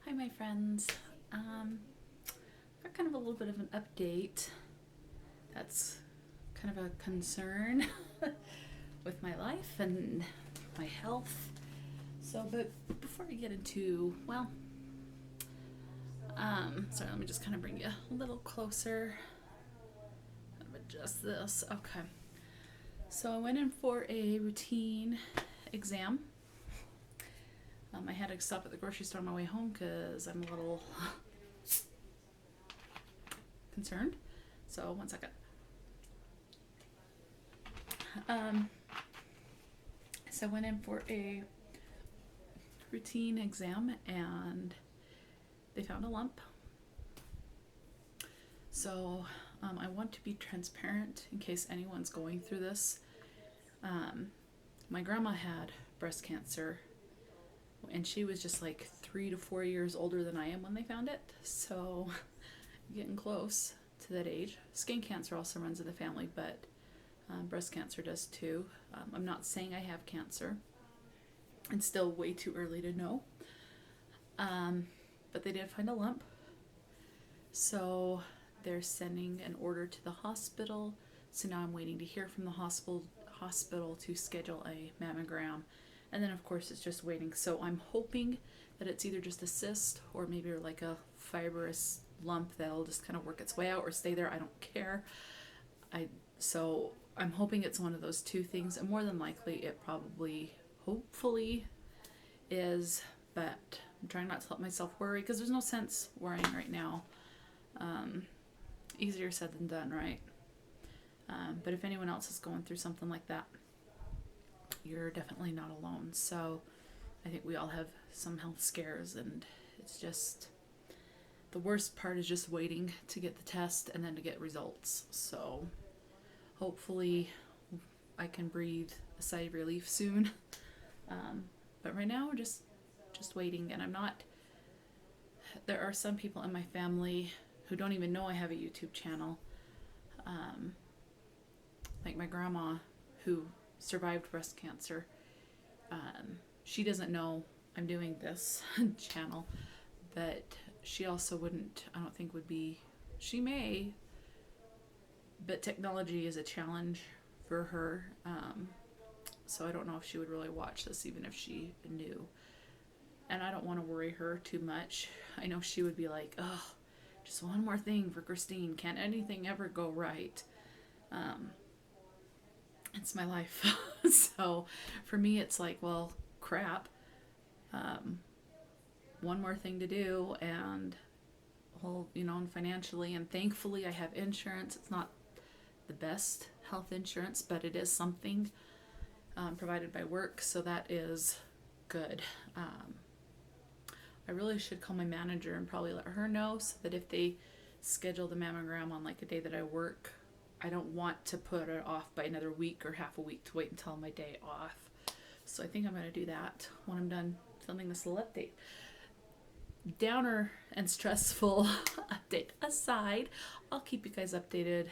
Hi, my friends. Got kind of a little bit of an update. That's kind of a concern with my life and my health. But before I get into, sorry, let me just kind of bring you a little closer. Adjust this. Okay. So I went in for a routine exam. I had to stop at the grocery store on my way home because I'm a little concerned. So one second. So I went in for a routine exam and they found a lump. So I want to be transparent in case anyone's going through this. My grandma had breast cancer and she was just like 3 to 4 years older than I am when they found it. So getting close to that age. Skin cancer also runs in the family, but breast cancer does too. I'm not saying I have cancer. It's still way too early to know. But they did find a lump. So they're sending an order to the hospital. So now I'm waiting to hear from the hospital to schedule a mammogram. And then of course it's just waiting. So I'm hoping that it's either just a cyst or maybe like a fibrous lump that'll just kind of work its way out or stay there. I don't care. So I'm hoping it's one of those two things, and more than likely it probably, hopefully, is, but I'm trying not to let myself worry because there's no sense worrying right now. Easier said than done, right? But if anyone else is going through something like that, you're definitely not alone. So I think we all have some health scares, and it's just, the worst part is just waiting to get the test and then to get results. So hopefully I can breathe a sigh of relief soon. But right now we're just waiting, and there are some people in my family who don't even know I have a YouTube channel. Like my grandma who survived breast cancer. She doesn't know I'm doing this channel, but she also wouldn't, I don't think she may, but technology is a challenge for her. So I don't know if she would really watch this even if she knew. And I don't want to worry her too much. I know she would be like, oh, just one more thing for Christine. Can't anything ever go right? It's my life. So for me, it's like, well, crap. One more thing to do, and and financially, and thankfully I have insurance. It's not the best health insurance, but it is something provided by work, so that is good. I really should call my manager and probably let her know so that if they schedule the mammogram on like a day that I work, I don't want to put it off by another week or half a week to wait until my day off. So I think I'm going to do that when I'm done filming this little update. Downer and stressful update aside, I'll keep you guys updated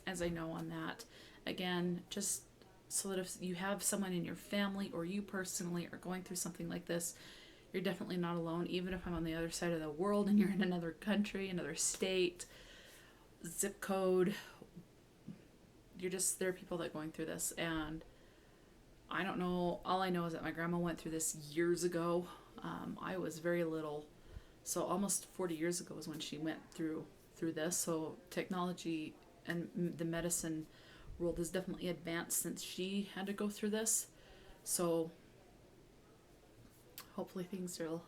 as I know on that. Again, just so that if you have someone in your family or you personally are going through something like this, you're definitely not alone. Even if I'm on the other side of the world and you're in another country, another state, zip code, there are people that are going through this, and I don't know. All I know is that my grandma went through this years ago. I was very little, so almost 40 years ago was when she went through this. So technology and the medicine world has definitely advanced since she had to go through this. So hopefully things will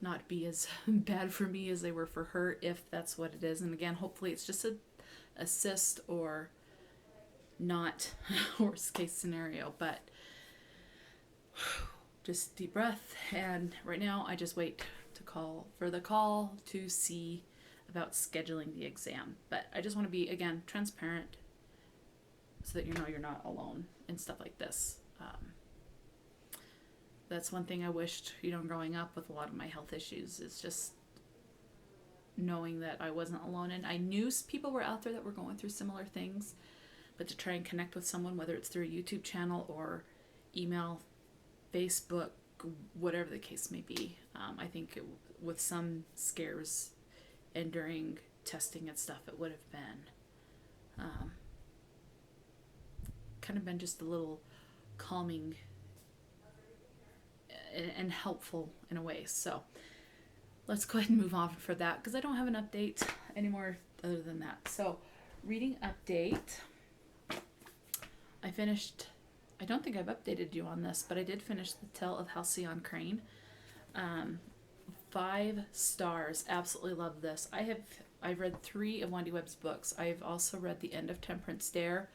not be as bad for me as they were for her, if that's what it is. And again, hopefully it's just a cyst or not worst case scenario, but just deep breath. And right now I just wait for the call to see about scheduling the exam. But I just want to be, again, transparent so that you know you're not alone and stuff like this. That's one thing I wished, growing up with a lot of my health issues, is just knowing that I wasn't alone. And I knew people were out there that were going through similar things, but to try and connect with someone, whether it's through a YouTube channel or email, Facebook, whatever the case may be, I think with some scares and during testing and stuff, it would have been kind of been just a little calming and helpful in a way. So let's go ahead and move on for that, because I don't have an update anymore other than that. So reading update, I finished, I don't think I've updated you on this, but I did finish The Tale of Halcyon Crane. 5 stars. Absolutely love this. I've read 3 of Wendy Webb's books. I've also read The End of Temperance Dare.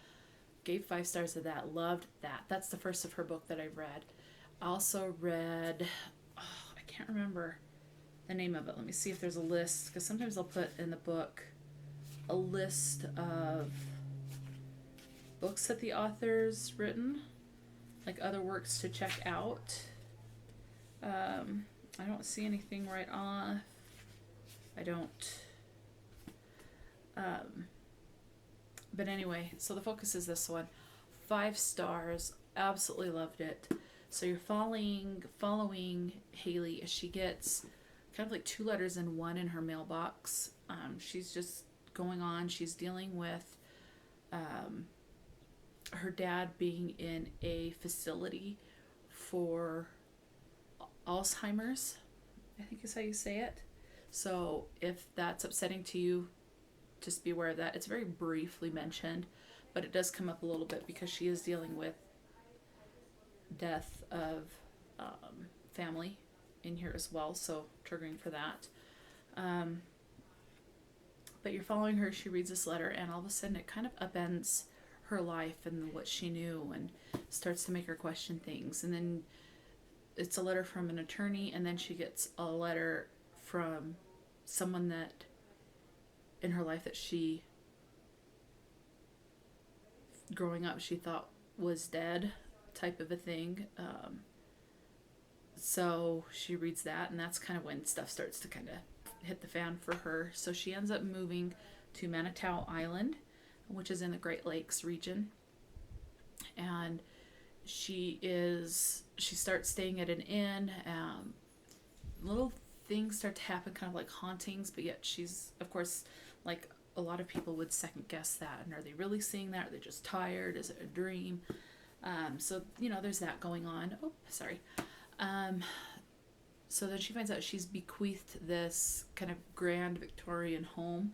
Gave 5 stars of that. Loved that. That's the first of her book that I've read. I also read, I can't remember the name of it. Let me see if there's a list, because sometimes I'll put in the book a list of books that the author's written, like other works to check out. I don't see anything right off. I don't. But anyway, so the focus is this one. 5 stars. Absolutely loved it. So you're following Haley as she gets kind of like 2 letters in one in her mailbox. She's just going on. She's dealing with her dad being in a facility for Alzheimer's, I think is how you say it. So if that's upsetting to you, just be aware of that. It's very briefly mentioned, but it does come up a little bit because she is dealing with death of family in here as well, so triggering for that. But you're following her. She reads this letter, and all of a sudden it kind of upends her life and what she knew, and starts to make her question things. And then it's a letter from an attorney, and then she gets a letter from someone that in her life that she, growing up, she thought was dead, type of a thing. So she reads that, and that's kind of when stuff starts to kind of hit the fan for her. So she ends up moving to Manitou Island, which is in the Great Lakes region. And she starts staying at an inn. Little things start to happen, kind of like hauntings, but yet she's, of course, like a lot of people would second guess that. And are they really seeing that? Are they just tired? Is it a dream? So, there's that going on. Oh, sorry. So then she finds out she's bequeathed this kind of grand Victorian home.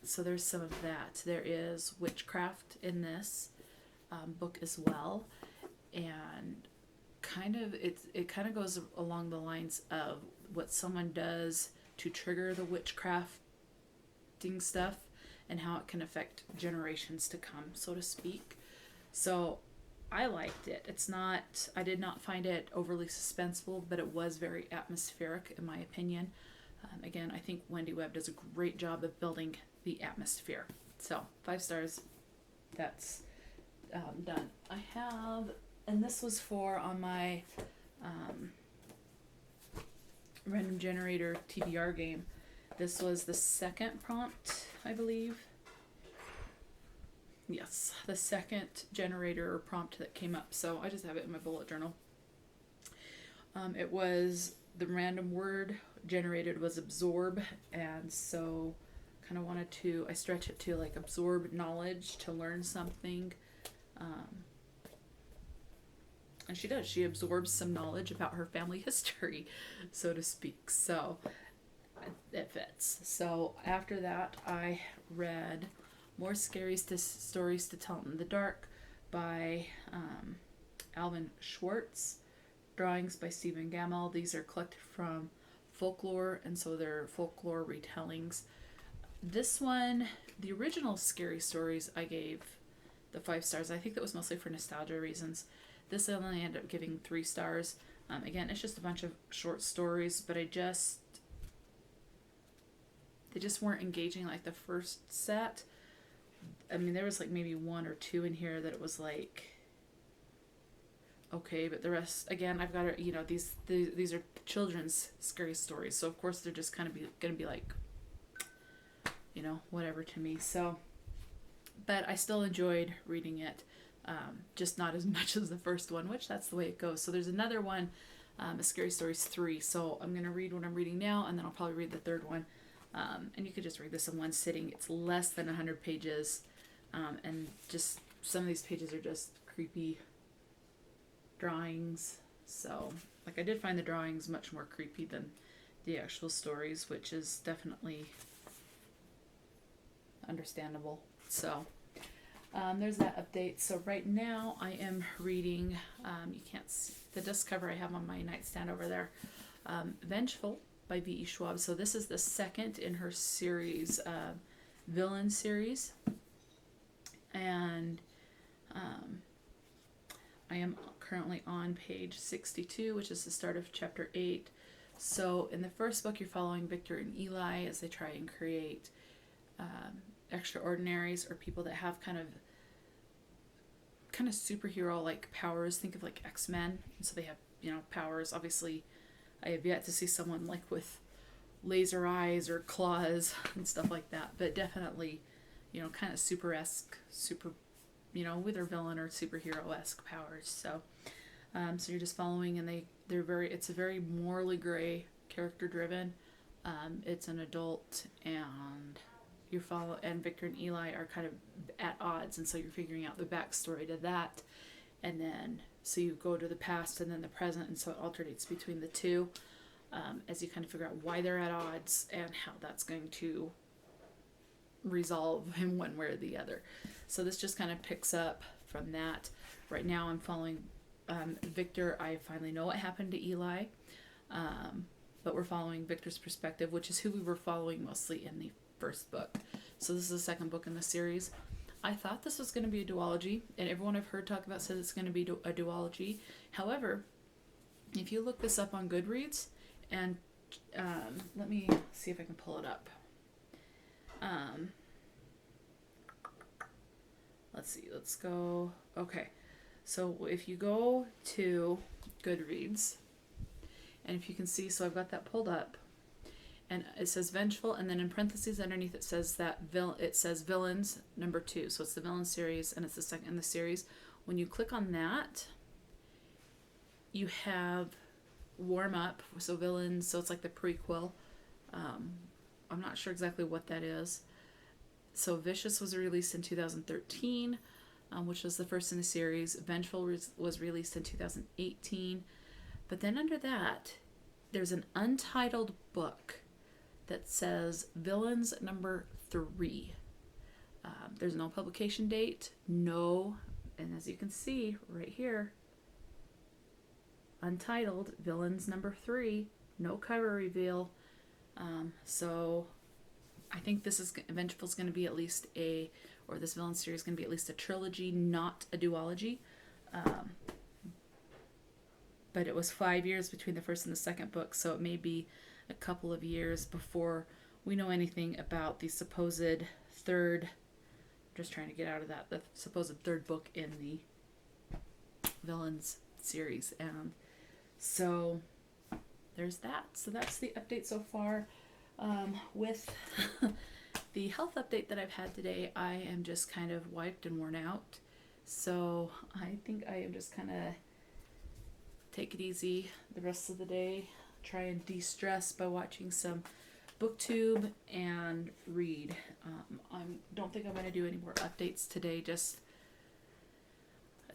So there's some of that. There is witchcraft in this book as well. And it kind of goes along the lines of what someone does to trigger the witchcrafting stuff and how it can affect generations to come, so to speak. So I liked it. I did not find it overly suspenseful, but it was very atmospheric in my opinion. Again, I think Wendy Webb does a great job of building the atmosphere. So 5 stars. That's done. I have, and this was on my random generator TBR game. This was the second prompt, I believe. Yes, the second generator or prompt that came up. So I just have it in my bullet journal. It was the random word generated was absorb, and so kind of I stretch it to like absorb knowledge, to learn something. And she does. She absorbs some knowledge about her family history, so to speak. So it fits. So after that, I read more scary stories to tell in the dark by Alvin Schwartz. Drawings by Stephen Gammell. These are collected from folklore, and so they're folklore retellings. This one, the original scary stories, I gave the 5 stars. I think that was mostly for nostalgia reasons. This I only ended up giving 3 stars. Again, it's just a bunch of short stories, but they just weren't engaging like the first set. I mean, there was like maybe 1 or 2 in here that it was like, okay, but the rest, again, I've got to, these are children's scary stories, so of course they're just kind of going to be like, whatever to me. So, but I still enjoyed reading it, just not as much as the first one, which that's the way it goes. So there's another one A Scary Stories 3. So I'm going to read what I'm reading now, and then I'll probably read the third one. And you could just read this in one sitting. It's less than 100 pages. And just some of these pages are just creepy drawings. So, like, I did find the drawings much more creepy than the actual stories, which is definitely understandable. So, there's that update. So right now I am reading, you can't see the disc cover I have on my nightstand over there, Vengeful by VE Schwab. So this is the second in her series, villain series. And I am currently on page 62, which is the start of chapter 8. So in the first book, you're following Victor and Eli as they try and create extraordinaries, or people that have kind of superhero like powers. Think of like X-Men. And so they have, powers. Obviously, I have yet to see someone like with laser eyes or claws and stuff like that, but definitely, kind of super-esque, with their villain or superhero-esque powers. So so you're just following, and it's a very morally gray, character driven. It's an adult, and and Victor and Eli are kind of at odds, and so you're figuring out the backstory to that, and then so you go to the past and then the present, and so it alternates between the two, as you kind of figure out why they're at odds and how that's going to resolve in one way or the other. So this just kind of picks up from that. Right now I'm following Victor. I finally know what happened to Eli, but we're following Victor's perspective, which is who we were following mostly in the first book. So this is the second book in the series. I thought this was going to be a duology, and everyone I've heard talk about says it's going to be a duology. However, if you look this up on Goodreads, and let me see if I can pull it up. Let's see, let's go. Okay, so if you go to Goodreads, and if you can see, so I've got that pulled up, and it says Vengeful, and then in parentheses underneath it says villains number 2. So it's the villain series, and it's the second in the series. When you click on that, you have warm up. So villains. So it's like the prequel. I'm not sure exactly what that is. So Vicious was released in 2013, which was the first in the series. Vengeful was released in 2018. But then under that, there's an untitled book that says Villains number 3. There's no publication date, and as you can see right here, untitled Villains number 3, no cover reveal. So I think Vengeful's going to be at least this villain series is going to be at least a trilogy, not a duology. But it was 5 years between the first and the second book, so it may be a couple of years before we know anything about the supposed third. I'm just trying to get out of that. The supposed third book in the Villains series, and so there's that. So that's the update so far. With the health update that I've had today, I am just kind of wiped and worn out. So I think I am just kind of take it easy the rest of the day. Try and de-stress by watching some booktube and read. I don't think I'm going to do any more updates today. It's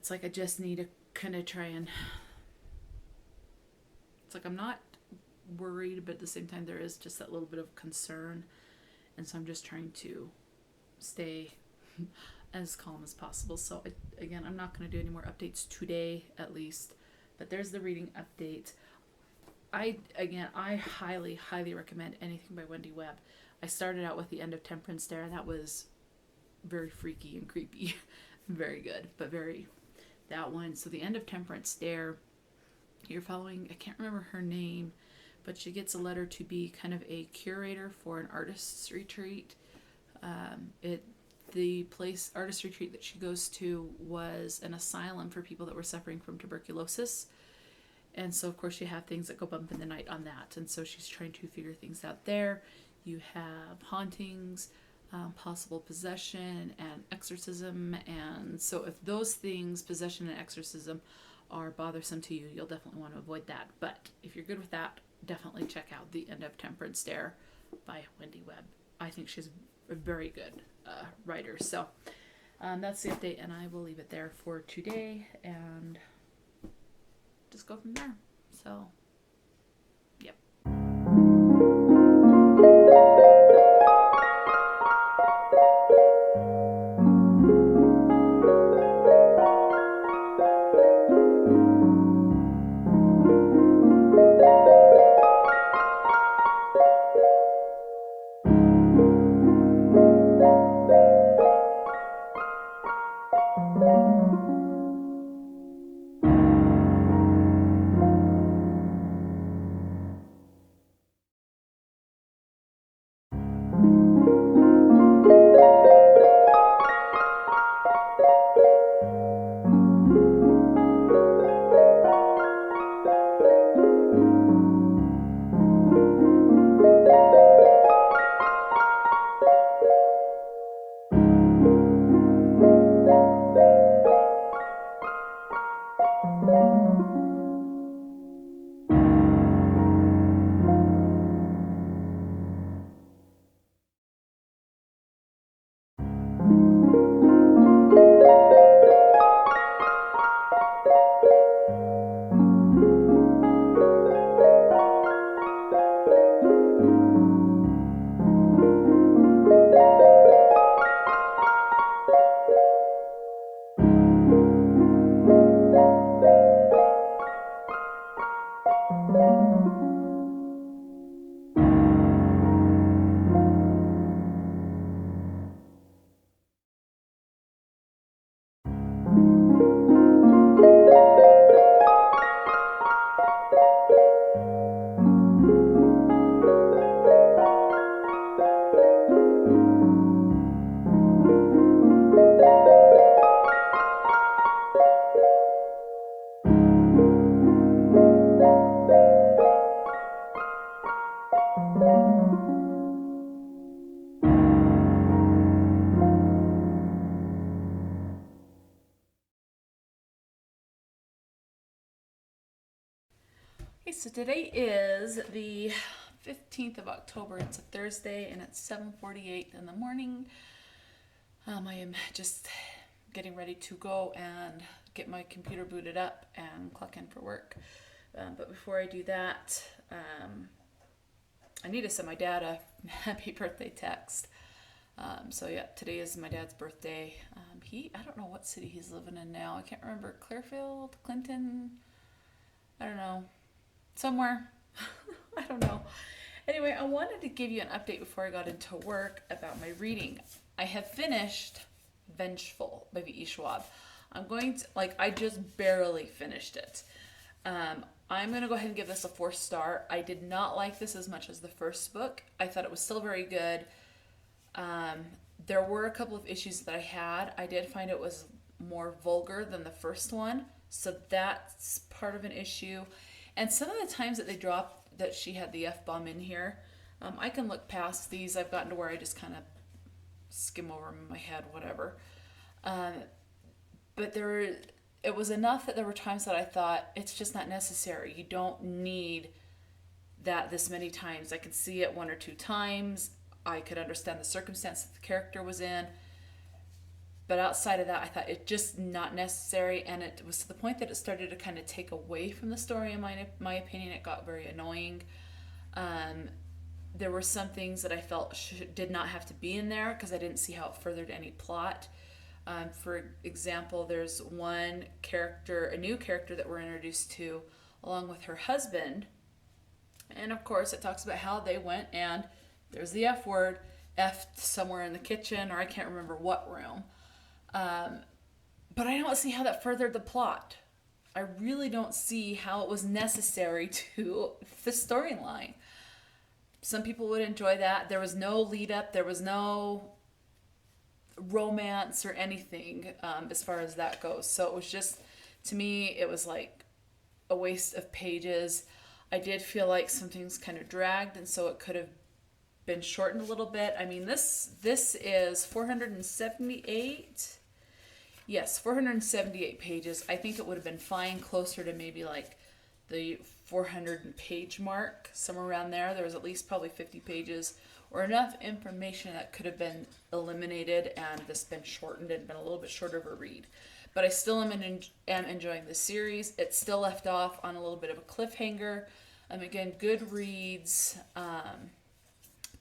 like I just need to kind of try and... It's like I'm not worried, but at the same time there is just that little bit of concern. And so I'm just trying to stay as calm as possible. So again, I'm not going to do any more updates today, at least. But there's the reading update. I highly, highly recommend anything by Wendy Webb. I started out with the end of Temperance there. That was very freaky and creepy. Very good, but that one. So the end of Temperance there, you're following, I can't remember her name, but she gets a letter to be kind of a curator for an artist's retreat. The artist retreat that she goes to was an asylum for people that were suffering from tuberculosis. And so, of course, you have things that go bump in the night on that. And so she's trying to figure things out there. You have hauntings, possible possession and exorcism. And so if those things, possession and exorcism, are bothersome to you, you'll definitely want to avoid that. But if you're good with that, definitely check out The End of Temperance Dare by Wendy Webb. I think she's a very good writer. So that's the update, and I will leave it there for today and just go from there. So, yep. Okay, so today is the 15th of October. It's a Thursday, and it's 7:48 in the morning. I am just getting ready to go and get my computer booted up and clock in for work. But before I do that, I need to send my dad a happy birthday text. So yeah, today is my dad's birthday. I don't know what city he's living in now. I can't remember. Clearfield, Clinton, I don't know. Somewhere. I don't know. Anyway, I wanted to give you an update before I got into work about my reading. I have finished Vengeful by VE Schwab. I just barely finished it. I'm going to go ahead and give this a 4-star. I did not like this as much as the first book. I thought it was still very good. There were a couple of issues that I had. I did find it was more vulgar than the first one. So that's part of an issue. And some of the times that they dropped that she had the F-bomb in here, I can look past these. I've gotten to where I just kind of skim over them in my head, whatever. But it was enough that there were times that I thought, it's just not necessary. You don't need that this many times. I could see it 1 or 2 times. I could understand the circumstance that the character was in. But outside of that, I thought it just not necessary, and it was to the point that it started to kind of take away from the story. In my opinion, it got very annoying. There were some things that I felt did not have to be in there because I didn't see how it furthered any plot. For example, there's one character, a new character that we're introduced to, along with her husband, and of course it talks about how they went and there's the F word, F'd somewhere in the kitchen, or I can't remember what room. But I don't see how that furthered the plot. I really don't see how it was necessary to the storyline. Some people would enjoy that. There was no lead up. There was no romance or anything as far as that goes. So it was just, to me, it was like a waste of pages. I did feel like some things kind of dragged, and so it could have been shortened a little bit. I mean, this is 478. Yes, 478 pages. I think it would have been fine closer to maybe like the 400 page mark, somewhere around there. There was at least probably 50 pages or enough information that could have been eliminated and this been shortened and been a little bit shorter of a read. But I still am enjoying the series. It's still left off on a little bit of a cliffhanger. Again, Goodreads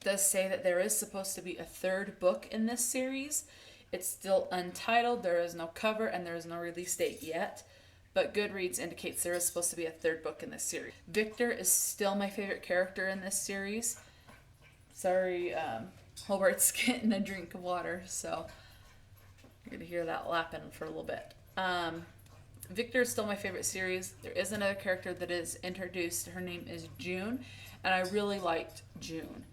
does say that there is supposed to be a third book in this series. It's still untitled, there is no cover, and there is no release date yet. But Goodreads indicates there is supposed to be a third book in this series. Victor is still my favorite character in this series. Sorry, Hobart's getting a drink of water, so you're going to hear that lapping for a little bit. Victor is still my favorite series. There is another character that is introduced. Her name is June, and I really liked June.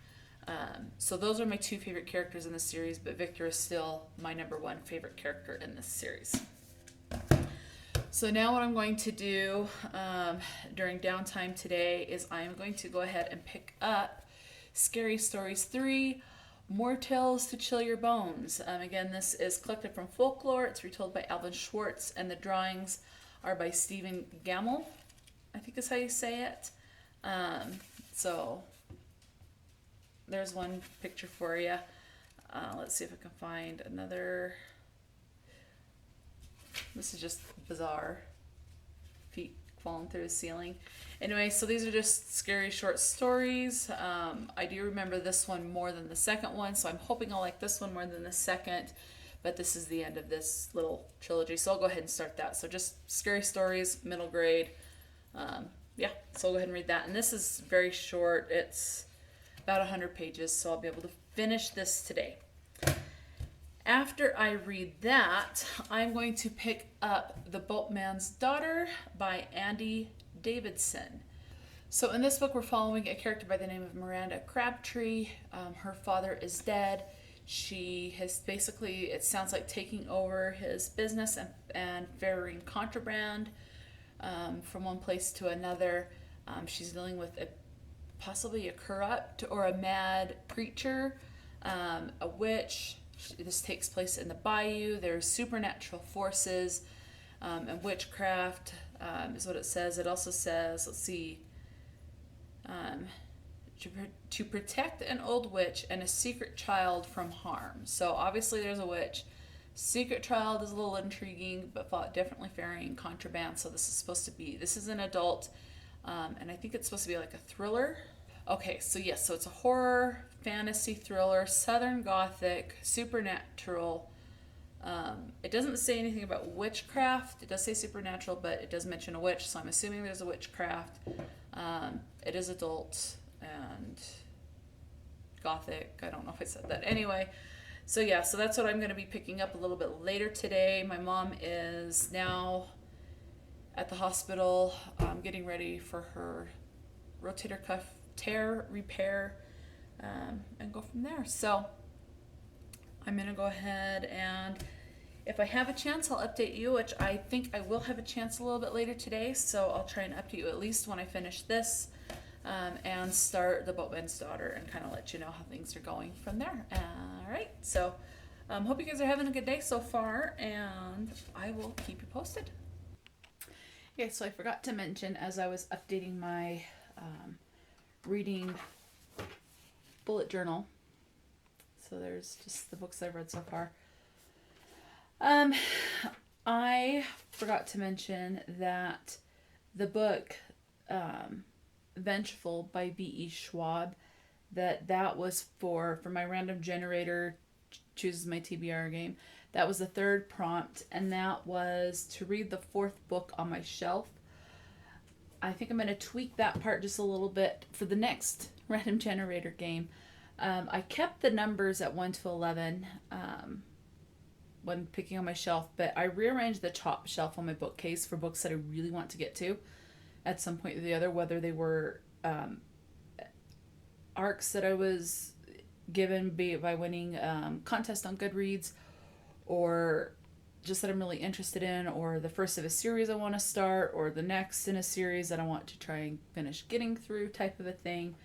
So those are my two favorite characters in the series, but Victor is still my number one favorite character in this series. So now what I'm going to do during downtime today is I'm going to go ahead and pick up Scary Stories 3, More Tales to Chill Your Bones. Again, this is collected from Folklore. It's retold by Alvin Schwartz, and the drawings are by Stephen Gamble, I think is how you say it. So there's one picture for you. Let's see if I can find another. This is just bizarre. Feet falling through the ceiling. Anyway, so these are just scary short stories. I do remember this one more than the second one, so I'm hoping I'll like this one more than the second. But this is the end of this little trilogy, so I'll go ahead and start that. So just scary stories, middle grade. Yeah, so I'll go ahead and read that. And this is very short. It's about 100 pages, so I'll be able to finish this today. After I read that, I'm going to pick up The Boatman's Daughter by Andy Davidson. So in this book, we're following a character by the name of Miranda Crabtree. Her father is dead. She has basically, it sounds like, taking over his business and ferrying contraband from one place to another. She's dealing with possibly a corrupt or a mad preacher, a witch. This takes place in the bayou. There's supernatural forces and witchcraft is what it says. It also says, let's see, to protect an old witch and a secret child from harm. So obviously there's a witch. Secret child is a little intriguing, but definitely ferrying contraband. So this is an adult, and I think it's supposed to be like a thriller. Okay, so yes, so it's a horror, fantasy thriller, Southern Gothic, supernatural. It doesn't say anything about witchcraft. It does say supernatural, but it does mention a witch, so I'm assuming there's a witchcraft. It is adult and Gothic. I don't know if I said that. Anyway, so yeah, so that's what I'm going to be picking up a little bit later today. My mom is now at the hospital getting ready for her rotator cuff tear repair and go from there. So I'm going to go ahead and if I have a chance, I'll update you, which I think I will have a chance a little bit later today. So I'll try and update you at least when I finish this and start The Boatman's Daughter and kind of let you know how things are going from there. All right. So hope you guys are having a good day so far, and I will keep you posted. Yeah, so I forgot to mention as I was updating my reading bullet journal. So there's just the books I've read so far. I forgot to mention that the book Vengeful by VE Schwab, that was for my random generator chooses my TBR game. That was the third prompt, and that was to read the fourth book on my shelf. I think I'm going to tweak that part just a little bit for the next random generator game. I kept the numbers at 1 to 11 when picking on my shelf, but I rearranged the top shelf on my bookcase for books that I really want to get to at some point or the other, whether they were arcs that I was given by winning contest on Goodreads, or just that I'm really interested in, or the first of a series I want to start, or the next in a series that I want to try and finish getting through type of a thing.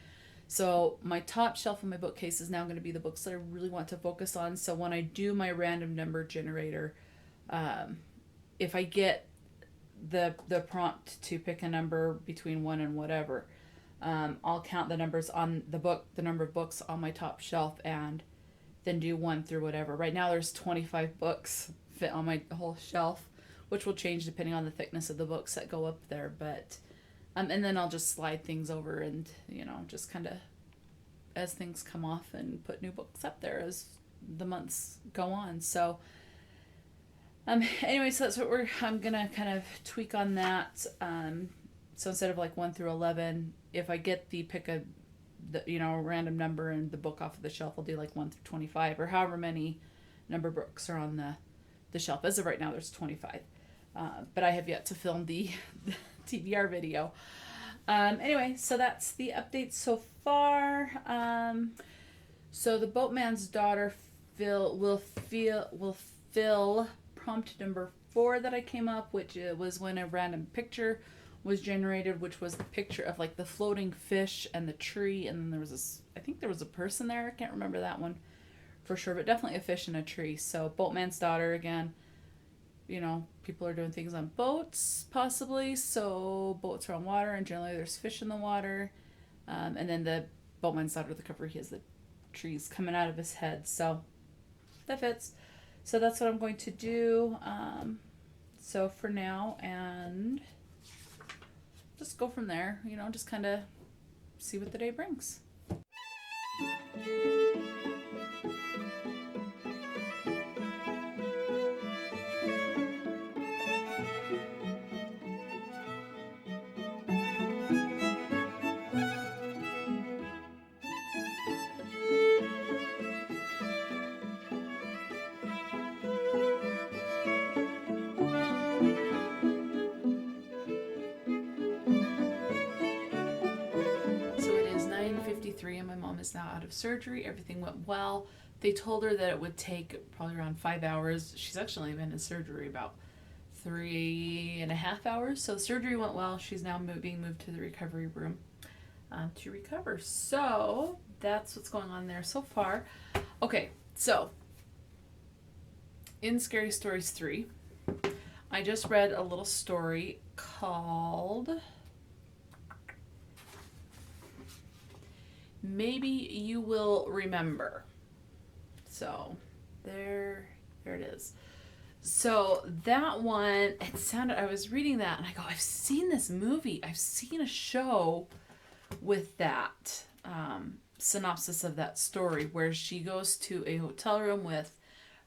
So my top shelf in my bookcase is now going to be the books that I really want to focus on. So when I do my random number generator, If I get the prompt to pick a number between 1 and whatever, I'll count the numbers on the book, the number of books on my top shelf, and then do 1 through whatever. Right now there's 25 books fit on my whole shelf, which will change depending on the thickness of the books that go up there. But and then I'll just slide things over and, just kind of as things come off and put new books up there as the months go on. So anyway, so that's what I'm gonna kind of tweak on that. So instead of like 1 through 11, if I get pick a random number and the book off of the shelf, I'll do like 1 through 25 or however many number books are on the shelf. As of right now, there's 25. But I have yet to film the TBR video. Anyway, so that's the update so far. So the Boatman's daughter will fill prompt number 4 that I came up, which was when a random picture was generated, which was the picture of like the floating fish and the tree, and then there was I think there was a person there. I can't remember that one for sure, but definitely a fish and a tree. So Boatman's daughter again. People are doing things on boats, possibly. So boats are on water, and generally there's fish in the water. And then the Boatman's daughter, the cover, he has the trees coming out of his head. So that fits. So that's what I'm going to do. So for now, and just go from there. Just kind of see what the day brings. And my mom is now out of surgery. Everything went well. They told her that it would take probably around 5 hours. She's actually been in surgery about 3.5 hours. So the surgery went well. She's now being moved to the recovery room to recover. So that's what's going on there so far. Okay, so in Scary Stories 3, I just read a little story called Maybe You Will Remember. So there it is. So that one, I was reading that and I go, I've seen this movie. I've seen a show with that synopsis of that story where she goes to a hotel room with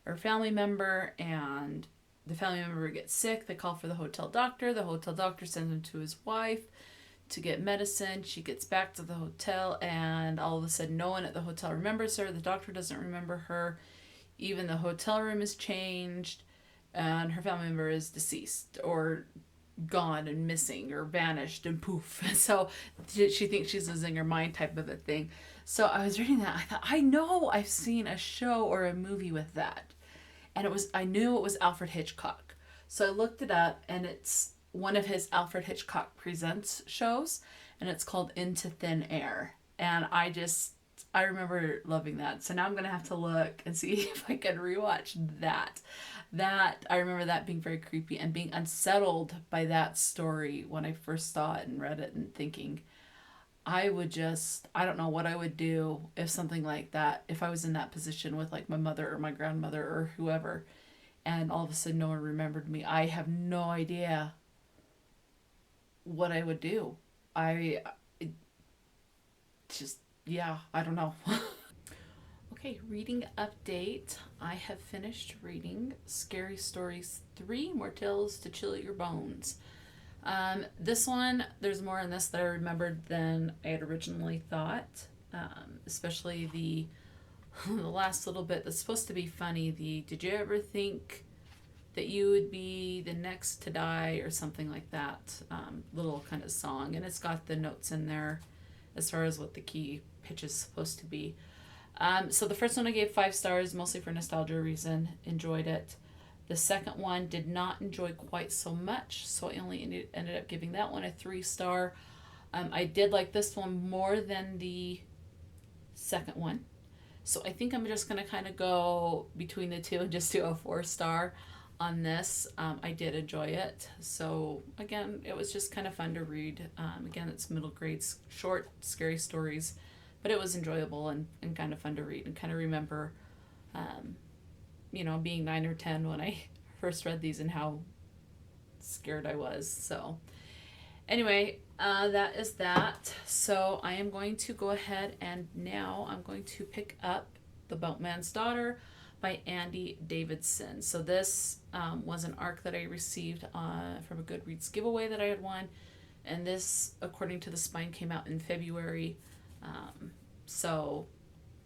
her family member, and the family member gets sick. They call for the hotel doctor. The hotel doctor sends him to his wife to get medicine. She gets back to the hotel, and all of a sudden no one at the hotel remembers her. The doctor doesn't remember her. Even the hotel room is changed, and her family member is deceased or gone and missing or vanished and poof. So she thinks she's losing her mind, type of a thing. So I was reading that. I thought, I know I've seen a show or a movie with that. And I knew it was Alfred Hitchcock. So I looked it up, and it's one of his Alfred Hitchcock Presents shows, and it's called Into Thin Air. And I remember loving that. So now I'm going to have to look and see if I can rewatch that. I remember that being very creepy and being unsettled by that story when I first saw it and read it, and thinking, I don't know what I would do if something like that, if I was in that position with like my mother or my grandmother or whoever, and all of a sudden no one remembered me. I have no idea what I would do. I don't know. Okay, reading update. I have finished reading Scary Stories 3, More Tales to Chill Your Bones. This one, there's more in this that I remembered than I had originally thought, especially the last little bit that's supposed to be funny. Did you ever think that you would be the next to die, or something like that, little kind of song. And it's got the notes in there as far as what the key pitch is supposed to be. So the first one I gave 5 stars, mostly for nostalgia reason. Enjoyed it. The second one did not enjoy quite so much, so I only ended up giving that one a 3-star. I did like this one more than the second one, so I think I'm just going to kind of go between the two and just do a 4-star. on this. I did enjoy it. So again, it was just kind of fun to read. Again, it's middle grades, short, scary stories, but it was enjoyable and kind of fun to read and kind of remember, being 9 or 10 when I first read these and how scared I was. So anyway, that is that. So I am going to go ahead and now I'm going to pick up The Boatman's Daughter by Andy Davidson. So this was an ARC that I received from a Goodreads giveaway that I had won. And this, according to the spine, came out in February. So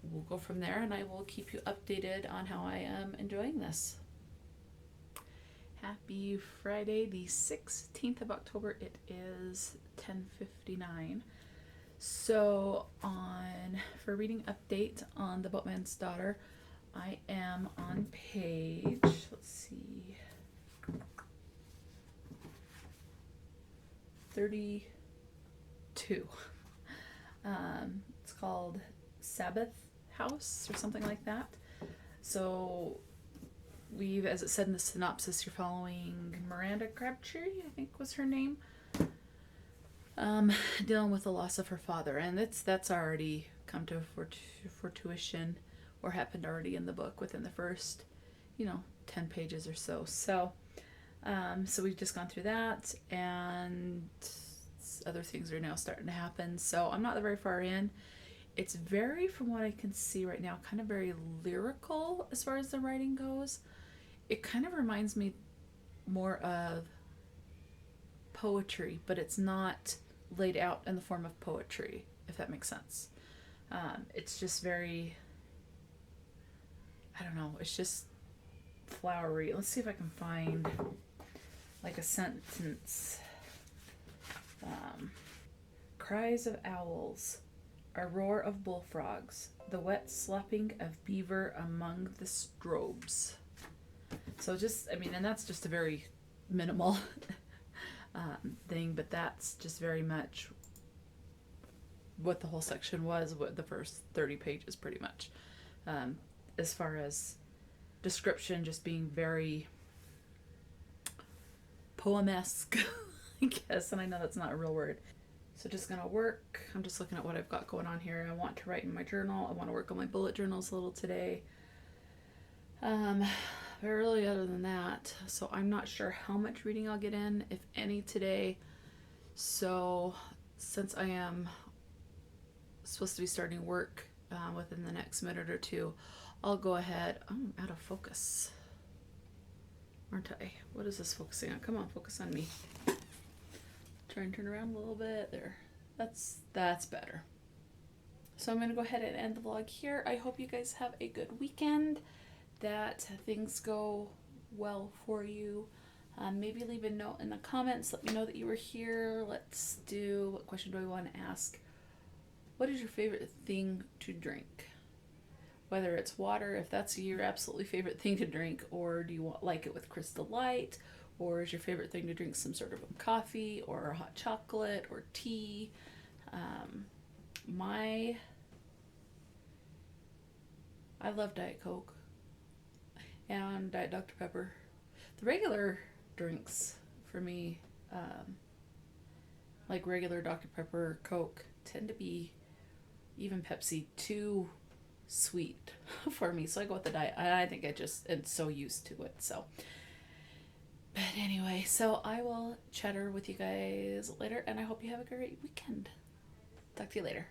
we'll go from there and I will keep you updated on how I am enjoying this. Happy Friday, the 16th of October. It is 10:59. So for reading update on The Boatman's Daughter, I am on page, let's see, 32. It's called Sabbath House or something like that. So as it said in the synopsis, you're following Miranda Crabtree, I think was her name, dealing with the loss of her father. And that's already come to fruition, or happened already in the book within the first, 10 pages or so. So we've just gone through that, and other things are now starting to happen. So I'm not very far in. It's very, from what I can see right now, kind of very lyrical as far as the writing goes. It kind of reminds me more of poetry, but it's not laid out in the form of poetry, if that makes sense. It's just very, I don't know, it's just flowery. Let's see if I can find like a sentence. Cries of owls, a roar of bullfrogs, the wet slopping of beaver among the strobes. So and that's just a very minimal thing, but that's just very much what the whole section was, what the first 30 pages pretty much. As far as description, just being very poem-esque, I guess, and I know that's not a real word. So just gonna work. I'm just looking at what I've got going on here. I want to write in my journal. I want to work on my bullet journals a little today. But really, other than that, so I'm not sure how much reading I'll get in, if any, today. So since I am supposed to be starting work within the next minute or two, I'll go ahead. I'm out of focus, aren't I? What is this focusing on? Come on, focus on me. Try and turn around a little bit. There. That's better. So I'm going to go ahead and end the vlog here. I hope you guys have a good weekend, that things go well for you. Maybe leave a note in the comments. Let me know that you were here. What question do I want to ask? What is your favorite thing to drink? Whether it's water, if that's your absolutely favorite thing to drink, or do you like it with Crystal Light? Or is your favorite thing to drink some sort of a coffee or hot chocolate or tea? I love Diet Coke and Diet Dr. Pepper. The regular drinks for me, like regular Dr. Pepper, Coke, tend to be, even Pepsi, too sweet for me. So I go with the diet. I think I just am so used to it. So. But anyway, so I will chatter with you guys later, and I hope you have a great weekend. Talk to you later.